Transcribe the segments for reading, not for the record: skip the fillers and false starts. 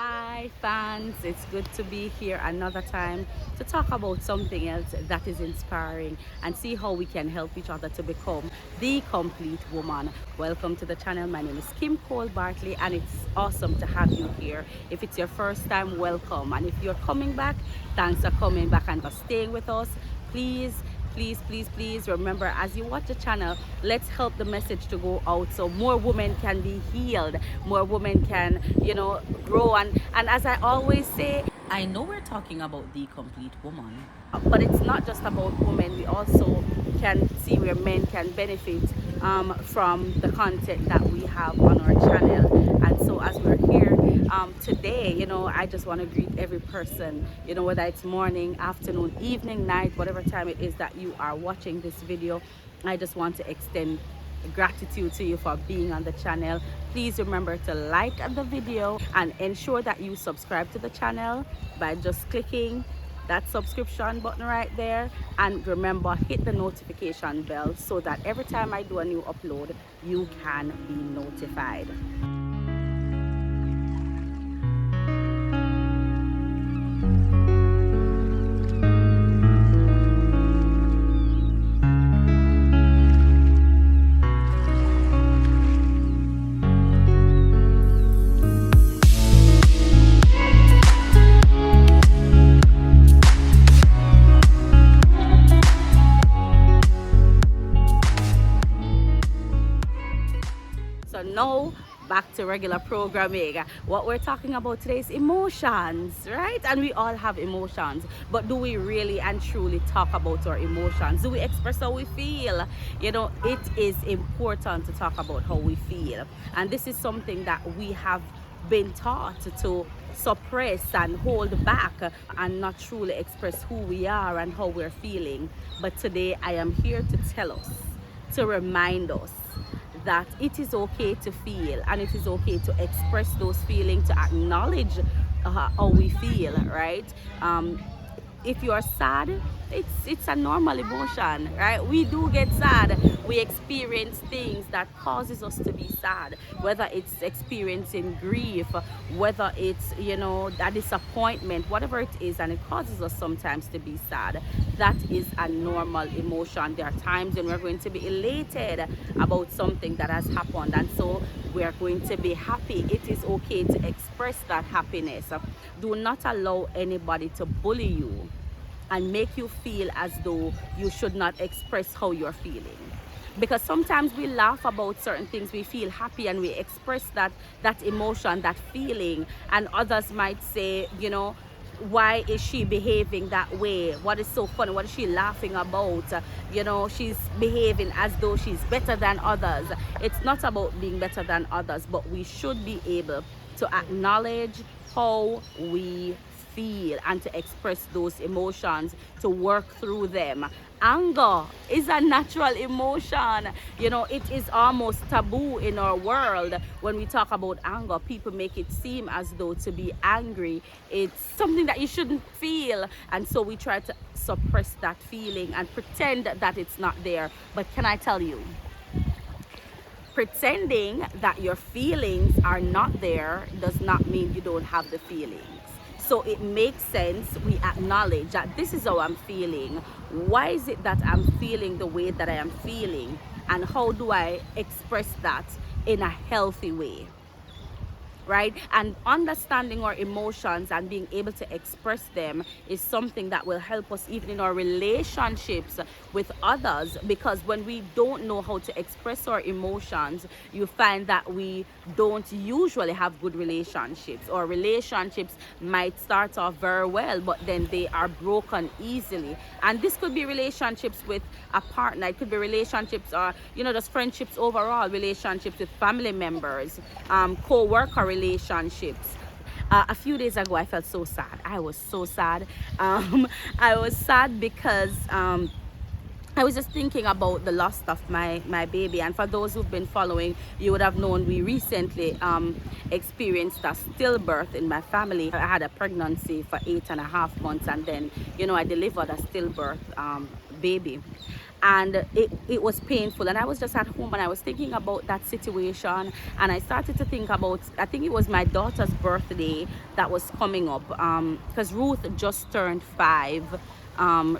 Hi fans, it's good to be here another time to talk about something else that is inspiring and see how we can help each other to become the complete woman. Welcome to the channel. My name is Cole-Bartley and it's awesome to have you here. If it's your first time, welcome, and if you're coming back, thanks for coming back and for staying with us. Please remember, as you watch the channel, let's help the message to go out so more women can be healed, more women can grow. And as I always say, I know we're talking about the complete woman, but it's not just about women. We also can see where men can benefit from the content that we have on our channel. And so as we're here today, I just want to greet every person, whether it's morning, afternoon, evening, night, whatever time it is that you are watching this video. I just want to extend gratitude to you for being on the channel. Please remember to like the video and ensure that you subscribe to the channel by just clicking that subscription button right there, and remember, hit the notification bell so that every time I do a new upload you can be notified. So now back to regular programming. What we're talking about today is emotions, right? And we all have emotions, but do we really and truly talk about our emotions? Do we express how we feel? It is important to talk about how we feel, and this is something that we have been taught to suppress and hold back and not truly express who we are and how we're feeling. But today I am here to tell us, to remind us that it is okay to feel, and it is okay to express those feelings, to acknowledge how we feel, right? If you are sad, it's a normal emotion, right? We do get sad. We experience things that causes us to be sad, whether it's experiencing grief, whether it's a disappointment, whatever it is, and it causes us sometimes to be sad. That is a normal emotion. There are times when we're going to be elated about something that has happened, and so we're going to be happy. It is okay to express that happiness. Do not allow anybody to bully you and make you feel as though you should not express how you're feeling, because sometimes we laugh about certain things, we feel happy and we express that emotion, that feeling, and others might say, why is she behaving that way? What is so funny? What is she laughing about? She's behaving as though she's better than others. It's not about being better than others, but we should be able to acknowledge how we feel and to express those emotions, to work through them. Anger is a natural emotion. It is almost taboo in our world. When we talk about anger, people make it seem as though to be angry, it's something that you shouldn't feel, and so we try to suppress that feeling and pretend that it's not there. But can I tell you, pretending that your feelings are not there does not mean you don't have the feelings. So it makes sense we acknowledge that this is how I'm feeling. Why is it that I'm feeling the way that I am feeling? And how do I express that in a healthy way? Right? And understanding our emotions and being able to express them is something that will help us even in our relationships with others, because when we don't know how to express our emotions, you find that we don't usually have good relationships, or relationships might start off very well but then they are broken easily. And this could be relationships with a partner, it could be relationships, or just friendships overall, relationships with family members, co-worker relationships. A few days ago I felt so sad. I was so sad. I was sad because I was just thinking about the loss of my baby. And for those who've been following, you would have known we recently experienced a stillbirth in my family. I had a pregnancy for 8.5 months, and then I delivered a stillbirth baby. and it was painful. And I was just at home and I was thinking about that situation, and I started to think about, I think it was my daughter's birthday that was coming up, because Ruth just turned 5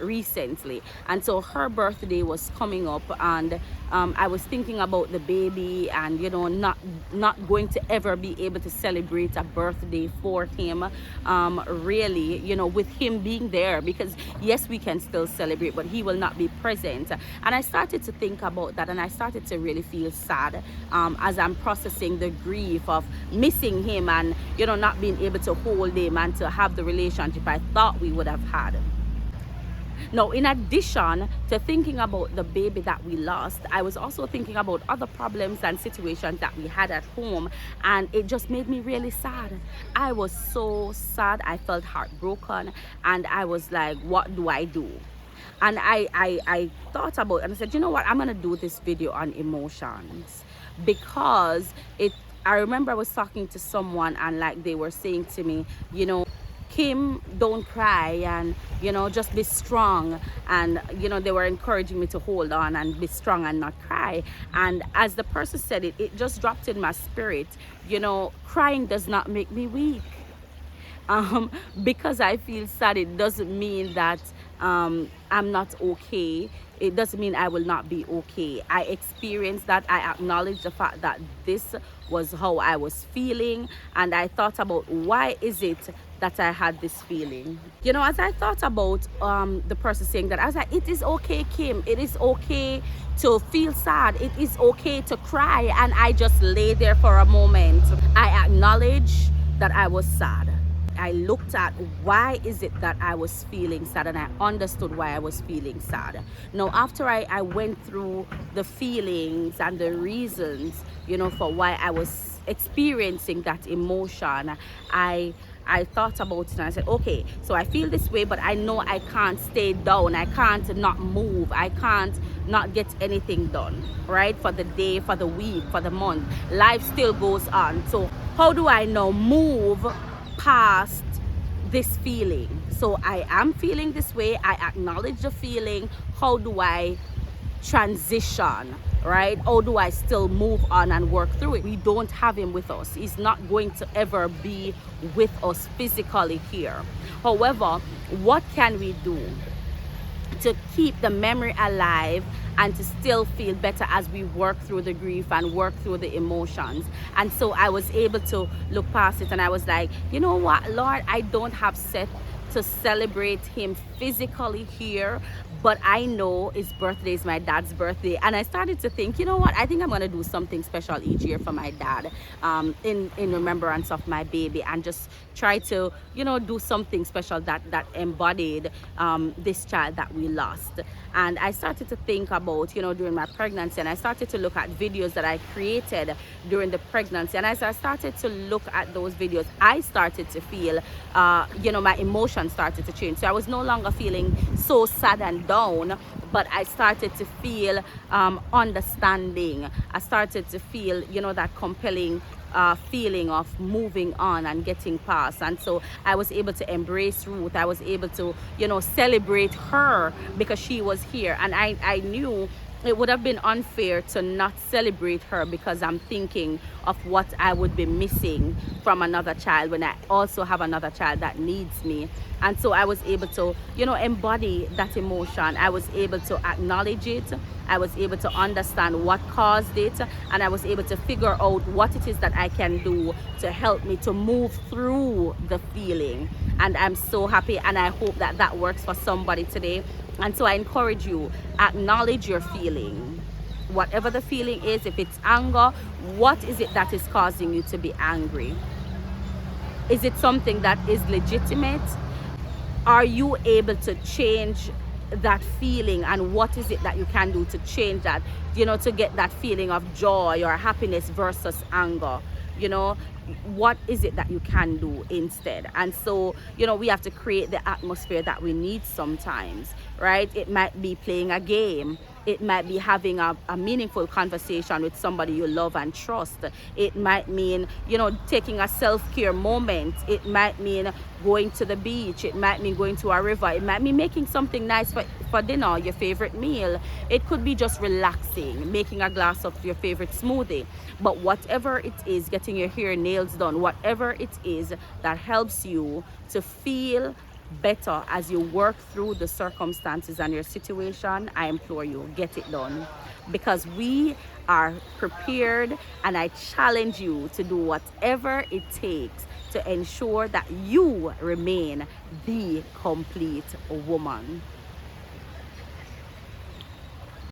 recently, and so her birthday was coming up, and I was thinking about the baby, and not going to ever be able to celebrate a birthday for him, really, with him being there, because yes, we can still celebrate, but he will not be present. And I started to think about that, and I started to really feel sad, as I'm processing the grief of missing him, and not being able to hold him and to have the relationship I thought we would have had. Now, in addition to thinking about the baby that we lost, I was also thinking about other problems and situations that we had at home, and it just made me really sad. I was so sad. I felt heartbroken, and I was like, what do I do? And I thought about it, and I said, you know what, I'm gonna do this video on emotions, because I remember I was talking to someone, and like they were saying to me, Kim, don't cry, and just be strong, and they were encouraging me to hold on and be strong and not cry. And as the person said it, it just dropped in my spirit. Crying does not make me weak. Because I feel sad, it doesn't mean that I'm not okay. It doesn't mean I will not be okay. I experienced that. I acknowledge the fact that this was how I was feeling, and I thought about, why is it that I had this feeling? As I thought about the person saying that, I was like, it is okay, Kim. It is okay to feel sad. It is okay to cry. And I just lay there for a moment. I acknowledge that I was sad. I looked at, why is it that I was feeling sad, and I understood why I was feeling sad. Now, after I went through the feelings and the reasons, for why I was experiencing that emotion, I thought about it, and I said, okay, so I feel this way, but I know I can't stay down. I can't not move. I can't not get anything done, right? For the day, for the week, for the month. Life still goes on. So how do I now move past this feeling? So I am feeling this way. I acknowledge the feeling. How do I transition, right? How do I still move on and work through it? We don't have him with us. He's not going to ever be with us physically here. However, what can we do to keep the memory alive and to still feel better as we work through the grief and work through the emotions? And so I was able to look past it, and I was like, you know what, Lord, I don't have set to celebrate him physically here, but I know his birthday is my dad's birthday. And I started to think, you know what, I think I'm going to do something special each year for my dad, in remembrance of my baby, and just try to do something special that embodied this child that we lost. And I started to think about during my pregnancy, and I started to look at videos that I created during the pregnancy. And as I started to look at those videos, I started to feel my emotions started to change. So I was no longer feeling so sad and down, but I started to feel understanding. I started to feel that compelling feeling of moving on and getting past. And so I was able to embrace Ruth. I was able to celebrate her because she was here, and I knew it would have been unfair to not celebrate her, because I'm thinking of what I would be missing from another child when I also have another child that needs me. And so I was able to embody that emotion. I was able to acknowledge it. I was able to understand what caused it, and I was able to figure out what it is that I can do to help me to move through the feeling. And I'm so happy, and I hope that that works for somebody today. And so I encourage you, acknowledge your feeling. Whatever the feeling is, if it's anger, what is it that is causing you to be angry? Is it something that is legitimate? Are you able to change that feeling, and what is it that you can do to change that, to get that feeling of joy or happiness versus anger? What is it that you can do instead? And so we have to create the atmosphere that we need sometimes, right? It might be playing a game. It might be having a meaningful conversation with somebody you love and trust. It might mean, taking a self-care moment. It might mean going to the beach. It might mean going to a river. It might mean making something nice for dinner, your favorite meal. It could be just relaxing, making a glass of your favorite smoothie. But whatever it is, getting your hair, nails done, whatever it is that helps you to feel better as you work through the circumstances and your situation, I implore you, get it done, because we are prepared, and I challenge you to do whatever it takes to ensure that you remain the complete woman.